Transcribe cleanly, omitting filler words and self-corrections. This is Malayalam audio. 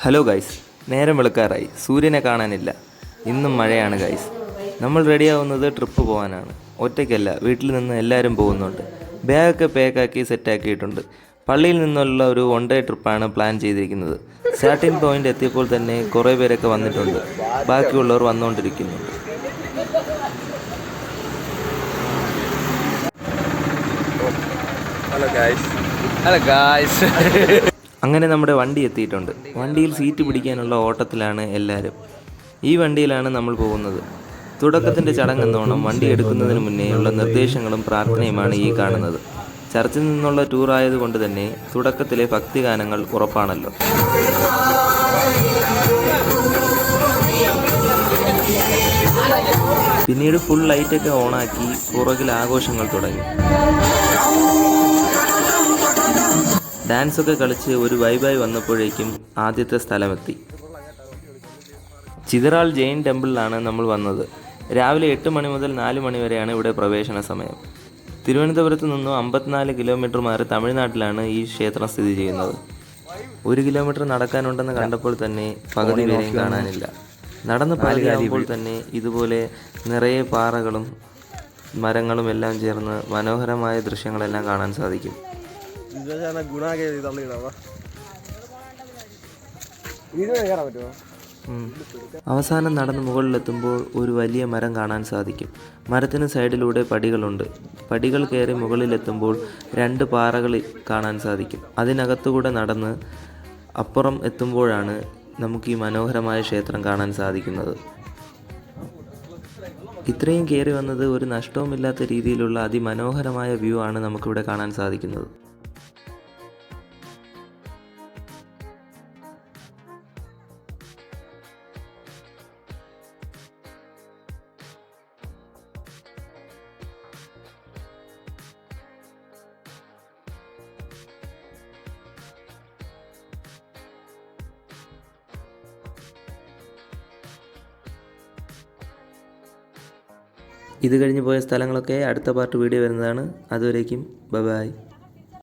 ഹലോ ഗൈസ്, നേരം വെളുക്കാറായി. സൂര്യനെ കാണാനില്ല. ഇന്നും മഴയാണ് ഗൈസ്. നമ്മൾ റെഡിയാവുന്നത് ട്രിപ്പ് പോകാനാണ്. ഒറ്റയ്ക്കല്ല, വീട്ടിൽ നിന്ന് എല്ലാവരും പോകുന്നുണ്ട്. ബാഗൊക്കെ പാക്കാക്കി സെറ്റാക്കിയിട്ടുണ്ട്. പള്ളിയിൽ നിന്നുള്ള ഒരു വൺ ഡേ ട്രിപ്പാണ് പ്ലാൻ ചെയ്തിരിക്കുന്നത്. സ്റ്റാർട്ടിംഗ് പോയിന്റ് എത്തിയപ്പോൾ തന്നെ കുറേ പേരൊക്കെ വന്നിട്ടുണ്ട്. ബാക്കിയുള്ളവർ വന്നുകൊണ്ടിരിക്കുന്നുണ്ട്. ഹലോ ഗായ്സ് അങ്ങനെ നമ്മുടെ വണ്ടി എത്തിയിട്ടുണ്ട്. വണ്ടിയിൽ സീറ്റ് പിടിക്കാനുള്ള ഓട്ടത്തിലാണ് എല്ലാവരും. ഈ വണ്ടിയിലാണ് നമ്മൾ പോകുന്നത്. തുടക്കത്തിൻ്റെ ചടങ്ങെന്നോണം വണ്ടി എടുക്കുന്നതിന് മുന്നേയുള്ള നിർദ്ദേശങ്ങളും പ്രാർത്ഥനയുമാണ് ഈ കാണുന്നത്. ചർച്ചിൽ നിന്നുള്ള ടൂർ ആയതുകൊണ്ട് തന്നെ തുടക്കത്തിലെ ഭക്തിഗാനങ്ങൾ ഉറപ്പാണല്ലോ. പിന്നീട് ഫുൾ ലൈറ്റൊക്കെ ഓണാക്കി പുറകിൽ ആഘോഷങ്ങൾ തുടങ്ങി. ഡാൻസൊക്കെ കളിച്ച് ഒരു വൈബായി വന്നപ്പോഴേക്കും ആദ്യത്തെ സ്ഥലമെത്തി. ചിതറാൾ ജെയിൻ ടെമ്പിളിലാണ് നമ്മൾ വന്നത്. രാവിലെ 8 മണി മുതൽ 4 മണി വരെയാണ് ഇവിടെ പ്രവേശന സമയം. തിരുവനന്തപുരത്ത് നിന്നും 54 കിലോമീറ്റർ മാറി തമിഴ്നാട്ടിലാണ് ഈ ക്ഷേത്രം സ്ഥിതി ചെയ്യുന്നത്. 1 കിലോമീറ്റർ നടക്കാനുണ്ടെന്ന് കണ്ടപ്പോൾ തന്നെ പകുതി പേരെയും കാണാനില്ല. നടന്ന് പാലിയാകുമ്പോൾ തന്നെ ഇതുപോലെ നിറയെ പാറകളും മരങ്ങളും എല്ലാം ചേർന്ന് മനോഹരമായ ദൃശ്യങ്ങളെല്ലാം കാണാൻ സാധിക്കും. അവസാനം നടന്ന് മുകളിലെത്തുമ്പോൾ ഒരു വലിയ മരം കാണാൻ സാധിക്കും. മരത്തിന് സൈഡിലൂടെ പടികളുണ്ട്. പടികൾ കയറി മുകളിലെത്തുമ്പോൾ 2 പാറകൾ കാണാൻ സാധിക്കും. അതിനകത്തുകൂടെ നടന്ന് അപ്പുറം എത്തുമ്പോഴാണ് നമുക്ക് ഈ മനോഹരമായ ക്ഷേത്രം കാണാൻ സാധിക്കുന്നത്. ഇത്രയും കയറി വന്നത് ഒരു നഷ്ടവുമില്ലാത്ത രീതിയിലുള്ള അതിമനോഹരമായ വ്യൂ ആണ് നമുക്കിവിടെ കാണാൻ സാധിക്കുന്നത്. ഇത് കഴിഞ്ഞ് പോയ സ്ഥലങ്ങളൊക്കെ അടുത്ത പാർട്ട് വീഡിയോ വരുന്നതാണ്. അതുവരേക്കും ബൈ ബൈ.